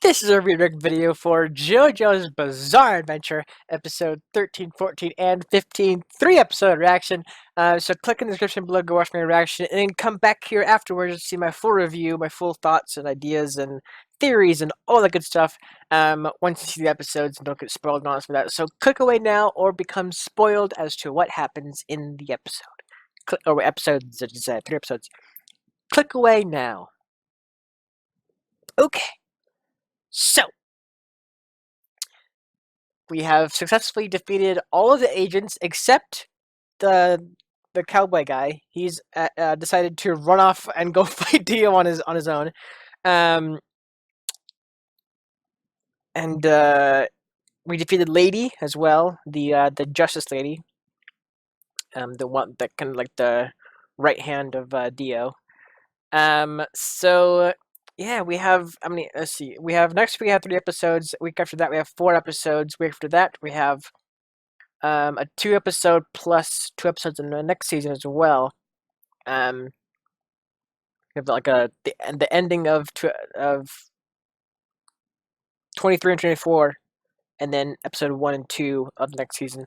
This is a redirect video for JoJo's Bizarre Adventure, episode 13, 14, and 15, 3-episode reaction. So click in the description below, go watch my reaction, and then come back here afterwards to see my full review, my full thoughts and ideas and theories and all that good stuff. Once you see the episodes and don't get spoiled and all for that. So click away now or become spoiled as to what happens in the episode. Or episodes, I just said, 3 episodes. Click away now. Okay. So, we have successfully defeated all of the agents except the cowboy guy. He's decided to run off and go fight Dio on his own. We defeated Lady as well, the Justice Lady, the one that kind of like the right hand of Dio. So yeah, we have, I mean, let's see. We have next week we have 3 episodes. Week after that we have 4 episodes. Week after that we have a 2-episode plus 2 episodes in the next season as well. We have like the ending of 23 and 24, and then episode 1 and 2 of the next season.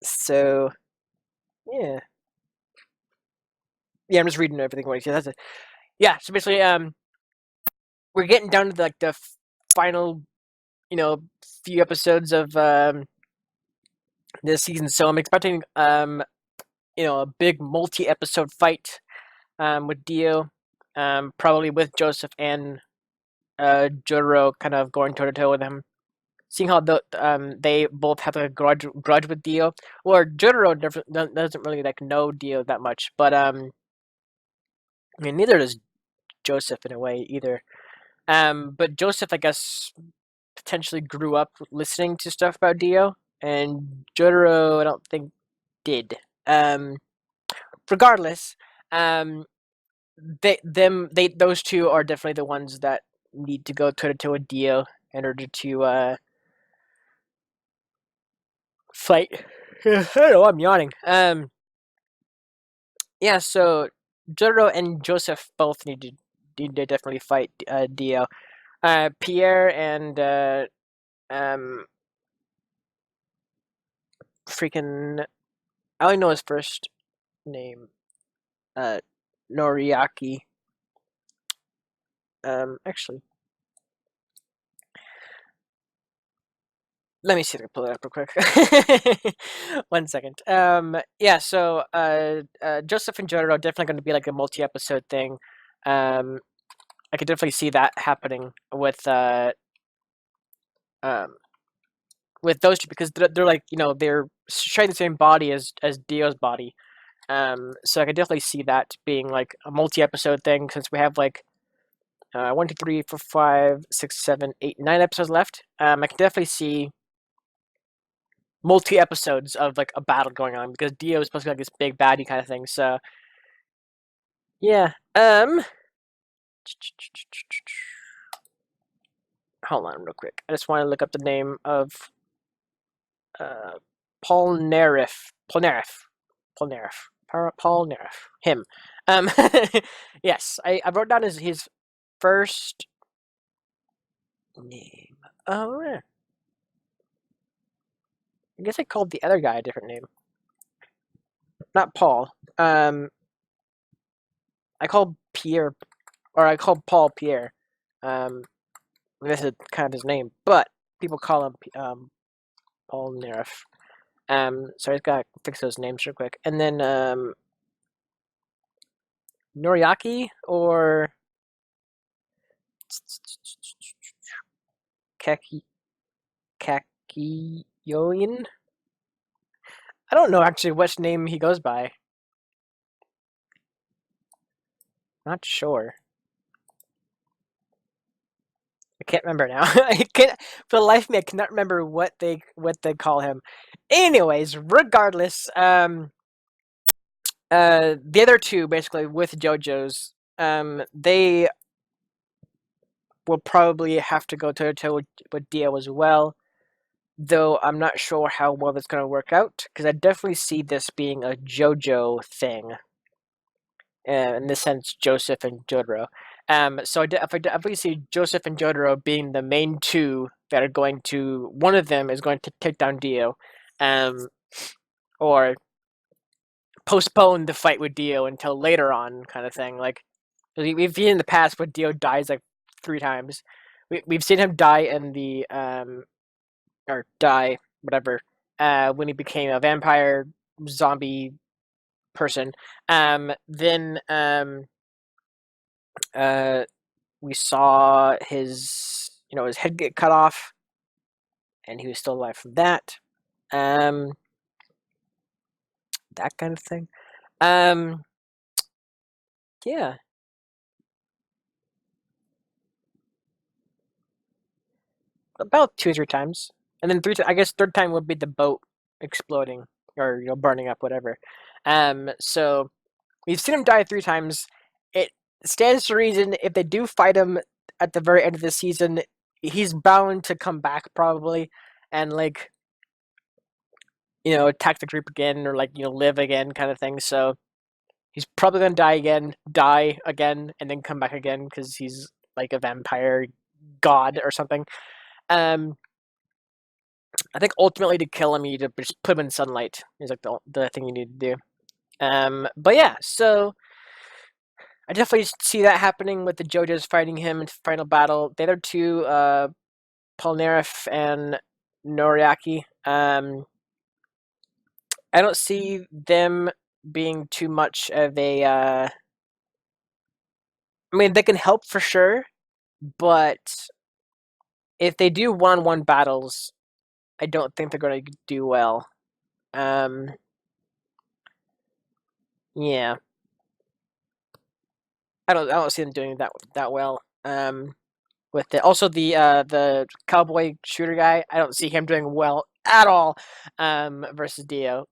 So yeah, I'm just reading everything what he says. Yeah, so basically, we're getting down to like the final, few episodes of this season. So I'm expecting, a big multi-episode fight, with Dio, probably with Joseph and Jojo kind of going toe to toe with him. Seeing how they both have a grudge with Dio, or Jojo doesn't really like know Dio that much, but I mean neither does Joseph in a way either. But Joseph, I guess, potentially grew up listening to stuff about Dio, and Jojo I don't think did. Regardless, those two are definitely the ones that need to go toe to toe with Dio in order to fight. I don't know, I'm yawning. Yeah, so Jojo and Joseph both need to definitely fight Dio. Pierre and freaking, I only know his first name. Noriaki. Actually, let me see if I can pull it up real quick. 1 second. Yeah, so Joseph and Jojo are definitely going to be like a multi-episode thing. I could definitely see that happening with those two, because they're like, they're sharing the same body as Dio's body. So I could definitely see that being like a multi-episode thing, since we have like 1, 2, 3, 4, 5, 6, 7, 8, 9 episodes left. I can definitely see multi-episodes of like a battle going on, because Dio is supposed to be like this big baddie kind of thing. So yeah. Hold on real quick. I just want to look up the name of Polnareff. Him. Yes, I wrote down his first name. Oh, yeah. I guess I called the other guy a different name. Not Paul. I called Pierre, or I called Paul Pierre. This is kind of his name, but people call him Paul Nerf. So I just gotta fix those names real quick. And then Noriaki or Kakiyoin. I don't know actually which name he goes by. Not sure. I can't remember now. I can't, for the life of me, I cannot remember what they call him. Anyways, regardless, the other two, basically with JoJo's, they will probably have to go toe to toe with Dio as well. Though I'm not sure how well that's going to work out, because I definitely see this being a JoJo thing. In the sense, Joseph and Jojo. So I definitely see Joseph and Jotaro being the main two that are going to. One of them is going to take down Dio, or postpone the fight with Dio until later on, kind of thing. Like we've seen in the past where Dio dies like 3 times. We've seen him die in the or die whatever when he became a vampire zombie person. Then we saw his head get cut off, and he was still alive from that. Um, that kind of thing. Yeah. About 2 or 3 times, and then I guess third time would be the boat exploding or burning up, whatever. So we've seen him die 3 times. It stands to reason if they do fight him at the very end of the season, he's bound to come back probably, and like attack the group again or like live again, kind of thing. So he's probably gonna die again, and then come back again because he's like a vampire god or something. I think ultimately to kill him, you need to just put him in sunlight. Is like the thing you need to do. But yeah, so I definitely see that happening with the Jojos fighting him in final battle. The other two, Polnareff and Noriaki. I don't see them being too much of a. I mean, they can help for sure, but if they do one-on-one battles, I don't think they're going to do well. Yeah, I don't see them doing that well. With it, also the cowboy shooter guy, I don't see him doing well at all. Versus Dio,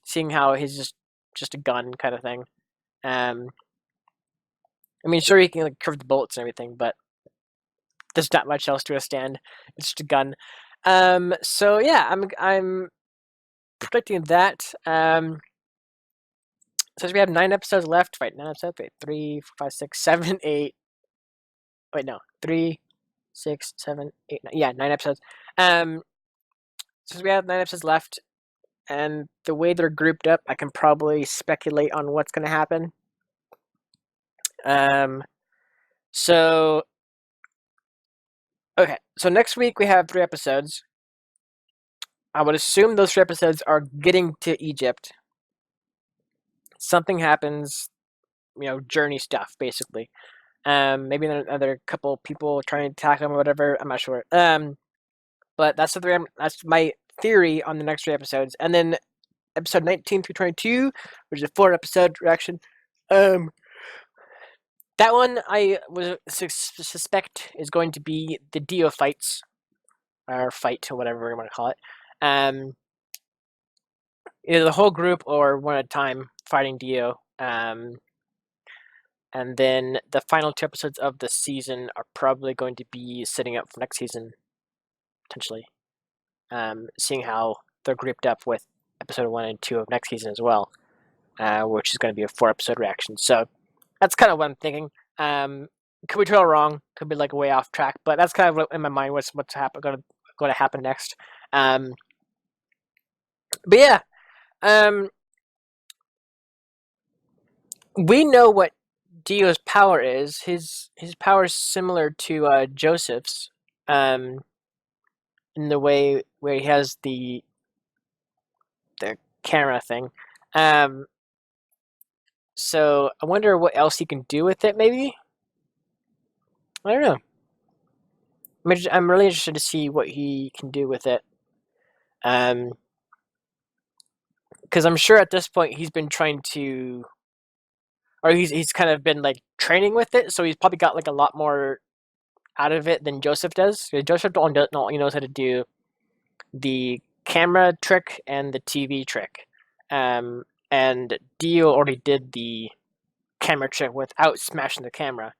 seeing how he's just a gun kind of thing. I mean, sure he can like curve the bullets and everything, but there's not much else to withstand. It's just a gun. So yeah, I'm predicting that. Since we have 9 episodes left, right? 9 episodes. Wait, 3, 4, 5, 6, 7, 8. Wait, no, 3, 6, 7, 8. 9. Yeah, 9 episodes. Since we have 9 episodes left, and the way they're grouped up, I can probably speculate on what's going to happen. So okay, so next week we have 3 episodes. I would assume those 3 episodes are getting to Egypt. Something happens, journey stuff, basically. Maybe another couple people trying to attack them or whatever. I'm not sure. But that's that's my theory on the next 3 episodes, and then episode 19 through 22, which is a 4 episode reaction. That one I was suspect is going to be the Dio fights, or fight, or whatever you want to call it. Either the whole group or one at a time fighting Dio. And then the final 2 episodes of the season are probably going to be setting up for next season, potentially. Seeing how they're grouped up with episode 1 and 2 of next season as well, which is going to be a 4 episode reaction. So that's kind of what I'm thinking. Could be totally wrong. Could be like way off track, but that's kind of what in my mind what's going to happen next. But yeah, we know what Dio's power is. His power is similar to Joseph's, in the way where he has the camera thing. So I wonder what else he can do with it. Maybe, I don't know. I'm really interested to see what he can do with it. Because I'm sure at this point he's been trying to, or he's kind of been like training with it, so he's probably got like a lot more out of it than Joseph does. Joseph only knows how to do the camera trick and the TV trick, and Dio already did the camera trick without smashing the camera.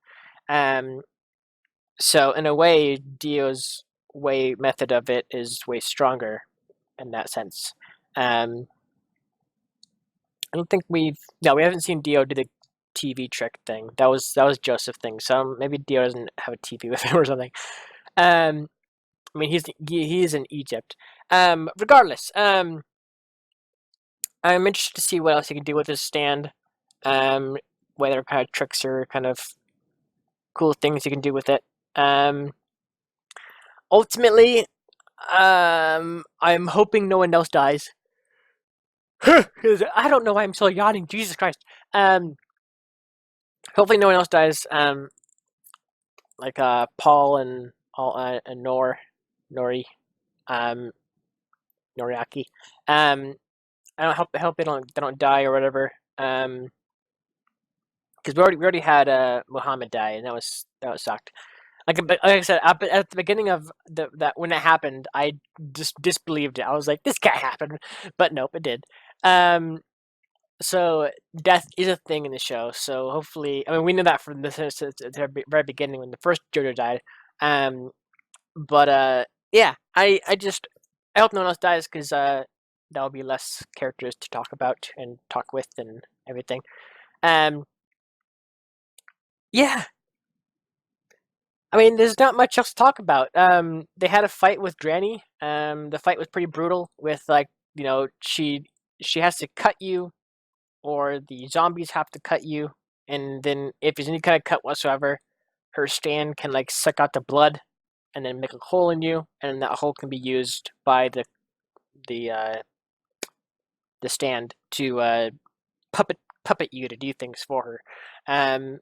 So in a way, Dio's method of it is way stronger in that sense. I don't think we haven't seen Dio do TV trick thing. That was Joseph thing. So maybe Dio doesn't have a TV with him or something. I mean, he's in Egypt. Regardless, I'm interested to see what else he can do with his stand. Whether kind of tricks or kind of cool things he can do with it. Ultimately, I'm hoping no one else dies. I don't know why I'm so yawning. Jesus Christ. Hopefully no one else dies. Like Paul and Nori, um, Noriaki. I don't hope they don't die or whatever. Because we already had Muhammad die, and that was sucked. Like I said, at the beginning of that when it happened, I just disbelieved it. I was like, this can't happen, but nope, it did. So death is a thing in the show. So hopefully, I mean, we knew that from the very beginning when the first Jojo died. But yeah, I hope no one else dies because there'll be less characters to talk about and talk with and everything. Yeah, I mean, there's not much else to talk about. They had a fight with Granny. The fight was pretty brutal. With like, she has to cut you, or the zombies have to cut you, and then if there's any kind of cut whatsoever, her stand can like suck out the blood, and then make a hole in you, and that hole can be used by the uh, the stand to puppet you to do things for her.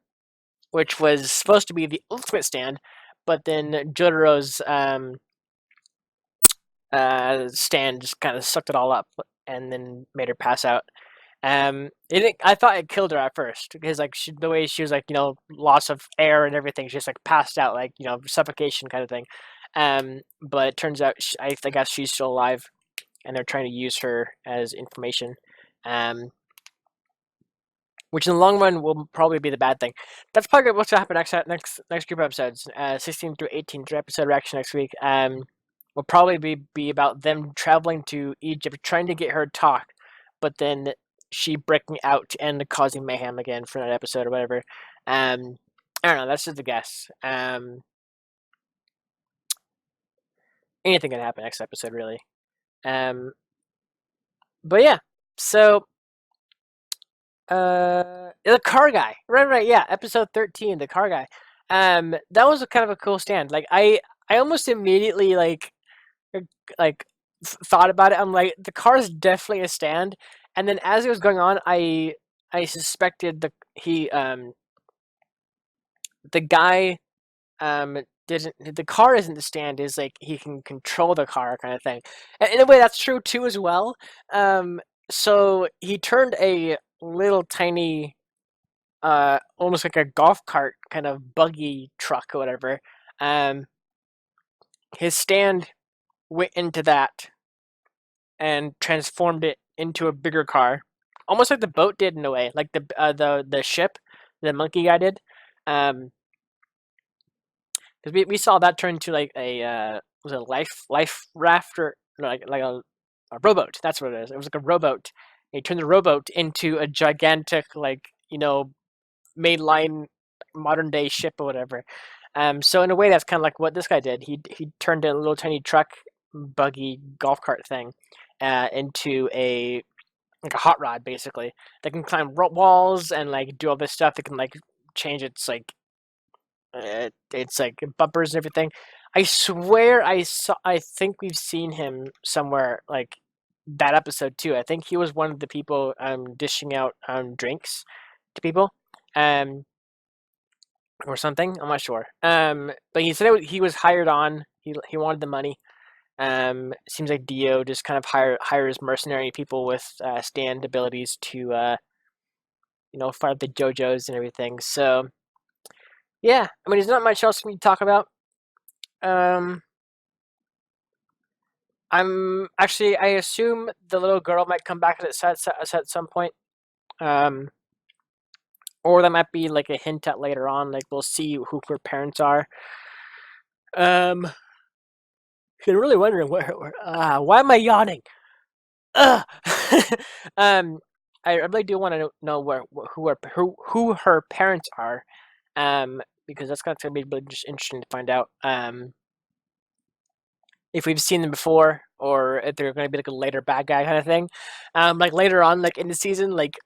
Which was supposed to be the ultimate stand, but then Jotaro's stand just kind of sucked it all up and then made her pass out. I thought it killed her at first because like the way she was like loss of air and everything, she just like passed out like suffocation kind of thing. But it turns out I guess she's still alive, and they're trying to use her as information. Which in the long run will probably be the bad thing. That's probably what's going to happen next group of episodes, 16 through 18, 3 episode reaction next week. Will probably be about them traveling to Egypt, trying to get her to talk, but then she breaking out and causing mayhem again for that episode or whatever. I don't know. That's just a guess. Anything can happen next episode, really. But yeah, so. The car guy, right, yeah, episode 13, the car guy. That was a kind of a cool stand. Like I almost immediately like thought about it. I'm like, the car is definitely a stand. And then as it was going on, I suspected the guy didn't the car isn't the stand, is like he can control the car kind of thing. And in a way that's true too as well. So he turned a little tiny almost like a golf cart kind of buggy truck or whatever. Um, his stand went into that and transformed it into a bigger car, almost like the boat did in a way, like the ship, the monkey guy did. Because we saw that turn into like a was it a life raft or no, like a rowboat. That's what it is. It was like a rowboat. He turned the rowboat into a gigantic mainline modern day ship or whatever. So in a way, that's kind of like what this guy did. He turned a little tiny truck, buggy, golf cart thing into a hot rod, basically. They can climb walls and like do all this stuff. They can like change it's like bumpers and everything. I swear I think we've seen him somewhere like that episode too. I think he was one of the people dishing out drinks to people. Um, or something. I'm not sure. But he said he was hired on. He wanted the money. Seems like Dio just kind of hires mercenary people with stand abilities to fight the JoJos and everything. So yeah, I mean, there's not much else we can talk about. I assume the little girl might come back at some point. Or that might be like a hint at later on. Like we'll see who her parents are. I'm really wondering why am I yawning? Ugh. I really do want to know who her parents are, because that's going to be really just interesting to find out. If we've seen them before, or if they're going to be like a later bad guy kind of thing. Like later on, like in the season, like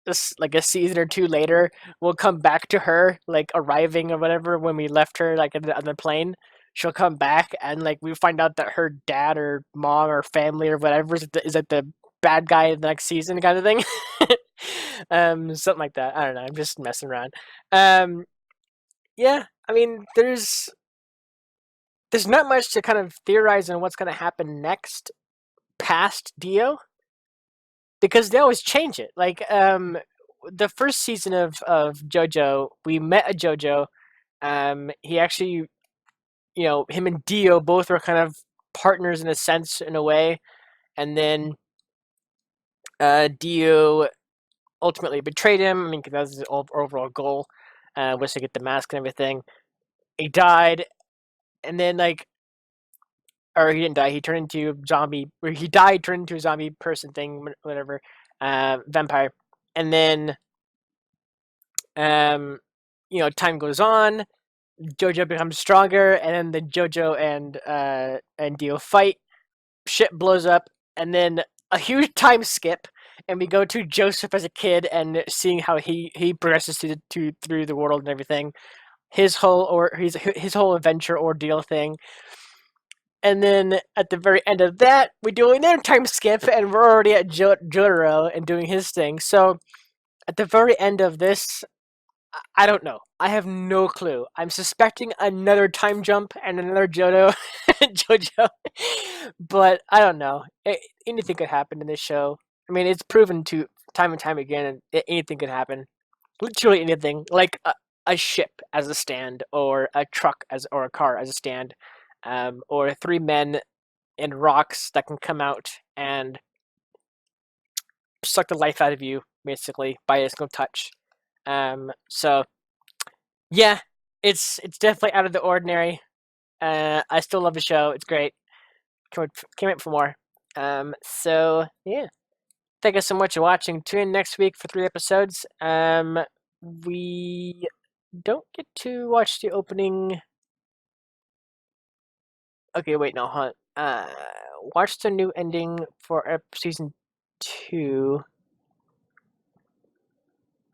this, like a season or two later, we'll come back to her like arriving or whatever when we left her like on the plane. She'll come back and like we find out that her dad or mom or family or whatever is like the bad guy in the next season kind of thing. Something like that. I don't know. I'm just messing around. Um, yeah. I mean, there's not much to kind of theorize on what's going to happen next past Dio because they always change it. Like the first season of Jojo, we met a Jojo. He actually, him and Dio both were kind of partners in a sense, in a way, and then Dio ultimately betrayed him. I mean, 'cause that was his overall goal, was to get the mask and everything. He died, and then like, or he didn't die. He turned into a zombie. Or he died, turned into a zombie person thing, whatever, vampire. And then, time goes on. Jojo becomes stronger, and then the Jojo and Dio fight. Shit blows up, and then a huge time skip, and we go to Joseph as a kid and seeing how he progresses through the world and everything. His whole adventure ordeal thing. And then at the very end of that, we do another time skip, and we're already at Jotaro and doing his thing. So at the very end of this, I don't know. I have no clue. I'm suspecting another time jump and another Jojo, but I don't know. Anything could happen in this show. I mean, it's proven to time and time again. Anything could happen. Literally anything, like a ship as a stand, or a truck or a car as a stand, or three men in rocks that can come out and suck the life out of you, basically by a single touch. So yeah, it's definitely out of the ordinary. I still love the show. It's great. Can't wait for more. So yeah, thank you so much for watching. Tune in next week for 3 episodes. We don't get to watch the opening. Okay, wait, no, hold on. Watch the new ending for season 2.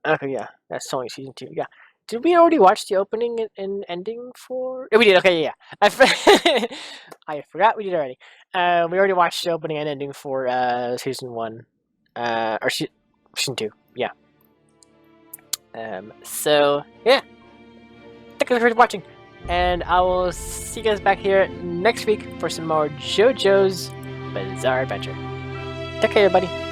Okay, yeah, that's only season 2. Yeah. Did we already watch the opening and ending for? Oh, we did. Okay, yeah. I forgot we did already. We already watched the opening and ending for season 1, or season 2. Yeah. So yeah. Thank you for watching, and I will see you guys back here next week for some more JoJo's Bizarre Adventure. Take care, everybody.